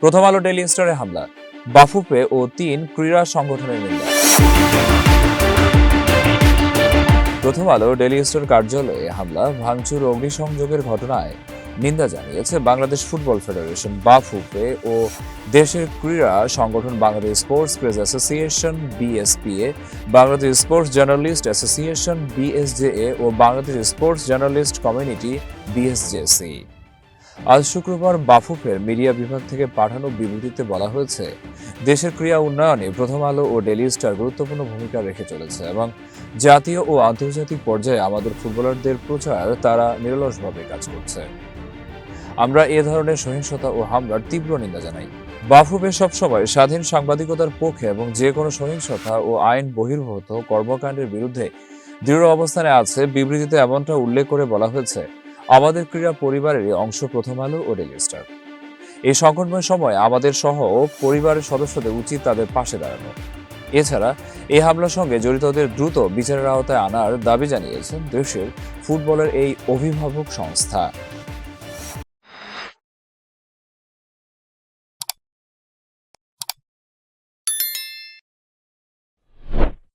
প্রথম আলো ডেইলি স্টারে হামলা, বাফুফে ও ৩ ক্রীড়া সংগঠনের নিন্দা। প্রথম আলো ডেইলি স্টার কার্যালয়ে হামলা, ভাঙচুর ও অগ্নিসংযোগের ঘটনায় নিন্দা জানিয়েছে বাংলাদেশ ফুটবল ফেডারেশন, বাফুফে ও দেশের ক্রীড়া সংগঠন Bangladesh sports press association বিএসপিএ, Bangladesh sports journalist association BSJA ও বাংলাদেশ স্পোর্টস জার্নালিস্ট কমিউনিটি বিএসজেসি। আজ শুক্রবার বাফুফের মিডিয়া বিভাগ থেকে পাঠানো বিবৃতিতে বলা হয়েছে, দেশের ক্রীড়া উন্নয়নে প্রথম আলো ও ডেইলি স্টার গুরুত্বপূর্ণ ভূমিকা রেখে চলেছে এবং জাতীয় ও আন্তর্জাতিক পর্যায়ে আমাদের ফুটবলারদের প্রচার তারা নিরলসভাবে কাজ করছে। আমরা এ ধরনের সহিংসতা ও হামলার তীব্র নিন্দা জানাই। বাফুফে সবসময় স্বাধীন সাংবাদিকতার পক্ষে এবং যে কোনো সহিংসতা ও আইন বহির্ভূত কর্মকাণ্ডের বিরুদ্ধে দৃঢ় অবস্থানে আছে। বিবৃতিতে এমনটা উল্লেখ করে বলা হয়েছে, আমাদের ক্রীড়া পরিবারেরই অংশ প্রথম আলো ও ডেইলি স্টার। এই সংকটময় সময়ে আমাদের সহ পরিবারের সদস্যদের উচিত তাদের পাশে দাঁড়ানো। এছাড়া এই হামলার সঙ্গে জড়িতদের দ্রুত বিচারের আওতায় আনার দাবি জানিয়েছেন দেশের ফুটবলের এই অভিভাবক সংস্থা।